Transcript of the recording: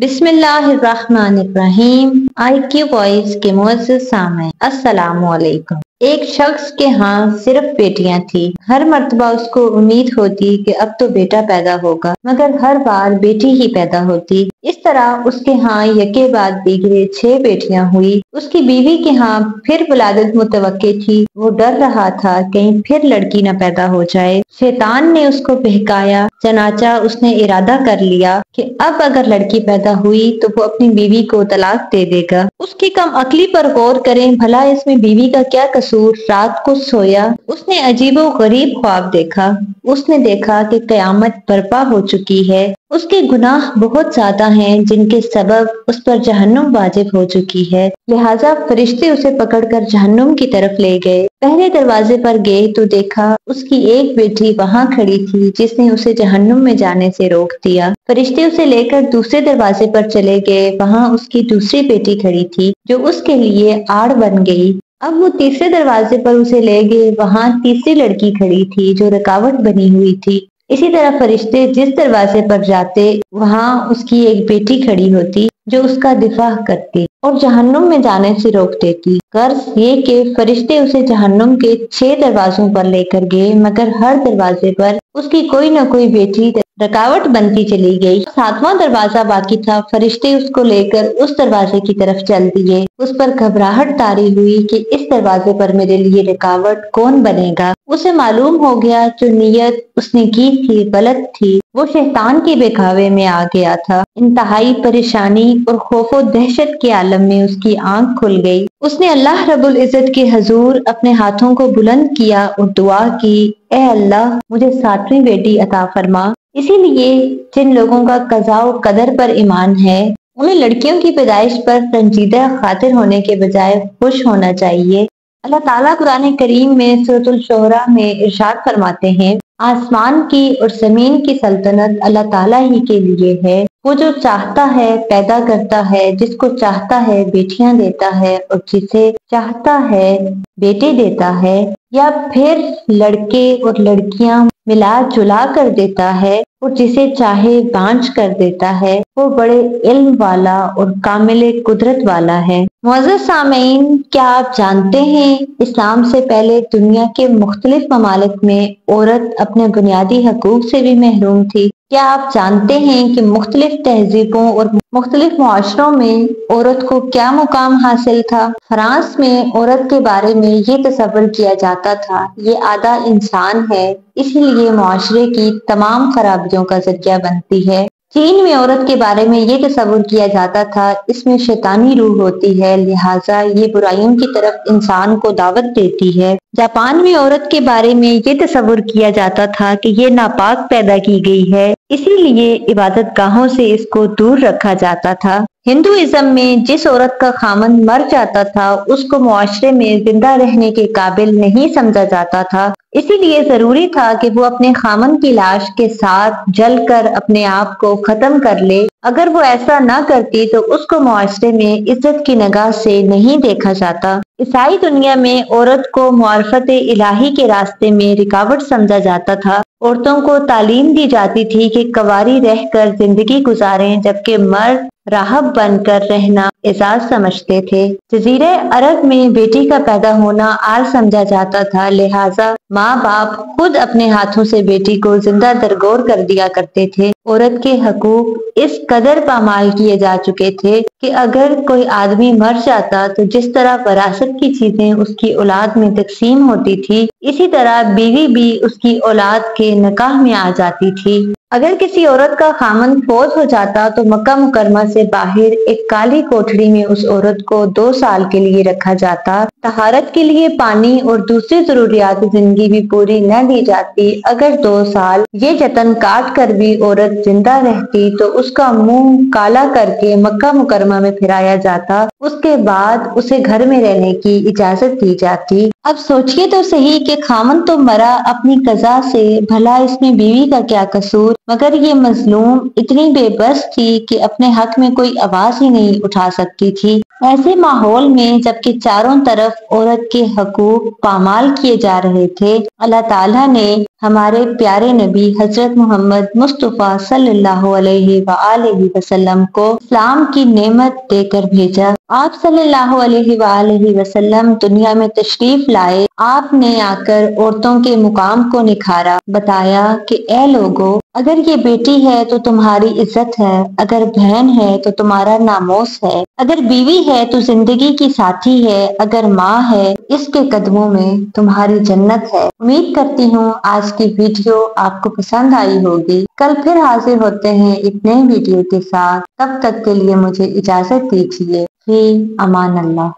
بسم اللہ الرحمن الرحیم۔ IQ وائس کے معزز سامعین السلام علیکم۔ ایک شخص کے ہاں صرف بیٹیاں تھی۔ ہر مرتبہ اس کو امید ہوتی کہ اب تو بیٹا پیدا ہوگا، مگر ہر بار بیٹی ہی پیدا ہوتی۔ اس طرح اس کے ہاں یکے بعد دیگرے 6 بیٹیاں ہوئی۔ اس کی بیوی کے ہاں پھر ولادت متوقع تھی۔ وہ ڈر رہا تھا کہیں پھر لڑکی نہ پیدا ہو جائے۔ شیطان نے اس کو بہکایا، چنانچہ اس نے ارادہ کر لیا کہ اب اگر لڑکی پیدا ہوئی تو وہ اپنی بیوی کو طلاق دے دے گا۔ اس کی کم عقلی پر غور کریں، بھلا اس میں بیوی کا کیا قصور؟ رات کو سویا، اس نے عجیب و غریب خواب دیکھا۔ اس نے دیکھا کہ قیامت برپا ہو چکی ہے۔ اس کے گناہ بہت زیادہ ہیں جن کے سبب اس پر جہنم واجب ہو چکی ہے، لہٰذا فرشتے اسے پکڑ کر جہنم کی طرف لے گئے۔ پہلے دروازے پر گئے تو دیکھا اس کی ایک بیٹی وہاں کھڑی تھی جس نے اسے جہنم میں جانے سے روک دیا۔ فرشتے اسے لے کر دوسرے دروازے پر چلے گئے، وہاں اس کی دوسری بیٹی کھڑی تھی جو اس کے لیے آڑ بن گئی۔ اب وہ تیسرے دروازے پر اسے لے گئے، وہاں تیسری لڑکی کھڑی تھی جو رکاوٹ بنی ہوئی تھی۔ اسی طرح فرشتے جس دروازے پر جاتے وہاں اس کی ایک بیٹی کھڑی ہوتی جو اس کا دفاع کرتی اور جہنم میں جانے سے روک دیتی۔ غرض یہ کہ فرشتے اسے جہنم کے 6 دروازوں پر لے کر گئے، مگر ہر دروازے پر اس کی کوئی نہ کوئی بیٹی رکاوٹ بنتی چلی گئی۔ 7واں دروازہ باقی تھا، فرشتے اس کو لے کر اس دروازے کی طرف چل دیے۔ اس پر گھبراہٹ طاری ہوئی کہ اس دروازے پر میرے لیے رکاوٹ کون بنے گا؟ اسے معلوم ہو گیا جو نیت اس نے کی تھی غلط تھی۔ وہ شیطان کے بہکاوے میں آ گیا تھا۔ انتہائی پریشانی اور خوف و دہشت کے عالم میں اس کی آنکھ کھل گئی۔ اس نے اللہ رب العزت کے حضور اپنے ہاتھوں کو بلند کیا اور دعا کی، اے اللہ مجھے 7ویں بیٹی عطا فرما۔ اسی لیے جن لوگوں کا قضاء و قدر پر ایمان ہے انہیں لڑکیوں کی پیدائش پر رنجیدہ خاطر ہونے کے بجائے خوش ہونا چاہیے۔ اللہ تعالیٰ قرآن کریم میں سورۃ الشعراء میں ارشاد فرماتے ہیں، آسمان کی اور زمین کی سلطنت اللہ تعالیٰ ہی کے لیے ہے۔ وہ جو چاہتا ہے پیدا کرتا ہے، جس کو چاہتا ہے بیٹیاں دیتا ہے اور جسے چاہتا ہے بیٹے دیتا ہے، یا پھر لڑکے اور لڑکیاں ملا جلا کر دیتا ہے اور جسے چاہے بانجھ کر دیتا ہے۔ وہ بڑے علم والا اور کامل قدرت والا ہے۔ معزز سامعین، کیا آپ جانتے ہیں اسلام سے پہلے دنیا کے مختلف ممالک میں عورت اپنے بنیادی حقوق سے بھی محروم تھی؟ کیا آپ جانتے ہیں کہ مختلف تہذیبوں اور مختلف معاشروں میں عورت کو کیا مقام حاصل تھا؟ فرانس میں عورت کے بارے میں یہ تصور کیا جاتا تھا یہ آدھا انسان ہے، اسی لیے معاشرے کی تمام خرابیوں کا ذریعہ بنتی ہے۔ چین میں عورت کے بارے میں یہ تصور کیا جاتا تھا اس میں شیطانی روح ہوتی ہے، لہٰذا یہ برائیوں کی طرف انسان کو دعوت دیتی ہے۔ جاپان میں عورت کے بارے میں یہ تصور کیا جاتا تھا کہ یہ ناپاک پیدا کی گئی ہے، اسی لیے عبادت گاہوں سے اس کو دور رکھا جاتا تھا۔ ہندوازم میں جس عورت کا خامند مر جاتا تھا اس کو معاشرے میں زندہ رہنے کے قابل نہیں سمجھا جاتا تھا، اسی لیے ضروری تھا کہ وہ اپنے خامند کی لاش کے ساتھ جل کر اپنے آپ کو ختم کر لے۔ اگر وہ ایسا نہ کرتی تو اس کو معاشرے میں عزت کی نگاہ سے نہیں دیکھا جاتا۔ عیسائی دنیا میں عورت کو معرفت الہی کے راستے میں رکاوٹ سمجھا جاتا تھا۔ عورتوں کو تعلیم دی جاتی تھی کہ کنواری رہ کر زندگی گزاریں، جبکہ مرد راہب بن کر رہنا اعزاز سمجھتے تھے۔ جزیرہ عرب میں بیٹی کا پیدا ہونا عار سمجھا جاتا تھا، لہٰذا ماں باپ خود اپنے ہاتھوں سے بیٹی کو زندہ درگور کر دیا کرتے تھے۔ عورت کے حقوق اس قدر پامال کیے جا چکے تھے کہ اگر کوئی آدمی مر جاتا تو جس طرح وراثت کی چیزیں اس کی اولاد میں تقسیم ہوتی تھی، اسی طرح بیوی بھی اس کی اولاد کے نکاح میں آ جاتی تھی۔ اگر کسی عورت کا خامند فوت ہو جاتا تو مکہ مکرمہ سے باہر ایک کالی کوٹھڑی میں اس عورت کو 2 سال کے لیے رکھا جاتا۔ طہارت کے لیے پانی اور دوسری ضروریات زندگی بھی پوری نہ دی جاتی۔ اگر 2 سال یہ جتن کاٹ کر بھی عورت زندہ رہتی تو اس کا منہ کالا کر کے مکہ مکرمہ میں پھرایا جاتا، اس کے بعد اسے گھر میں رہنے کی اجازت دی جاتی۔ اب سوچئے تو صحیح کہ خامند تو مرا اپنی قضا سے، بھلا اس میں بیوی کا کیا قصور؟ مگر یہ مظلوم اتنی بے بس تھی کہ اپنے حق میں کوئی آواز ہی نہیں اٹھا سکتی تھی۔ ایسے ماحول میں جبکہ چاروں طرف عورت کے حقوق پامال کیے جا رہے تھے، اللہ تعالیٰ نے ہمارے پیارے نبی حضرت محمد مصطفیٰ صلی اللہ علیہ وآلہ وسلم کو اسلام کی نعمت دے کر بھیجا۔ آپ صلی اللہ علیہ وآلہ وسلم دنیا میں تشریف لائے۔ آپ نے آ کر عورتوں کے مقام کو نکھارا، بتایا کہ اے لوگو، اگر یہ بیٹی ہے تو تمہاری عزت ہے، اگر بہن ہے تو تمہارا ناموس ہے، اگر بیوی ہے تو زندگی کی ساتھی ہے، اگر ماں ہے اس کے قدموں میں تمہاری جنت ہے۔ امید کرتی ہوں آج کی ویڈیو آپ کو پسند آئی ہوگی۔ کل پھر حاضر ہوتے ہیں ایک نئے ویڈیو کے ساتھ، تب تک کے لیے مجھے اجازت دیجیے۔ فی امان اللہ۔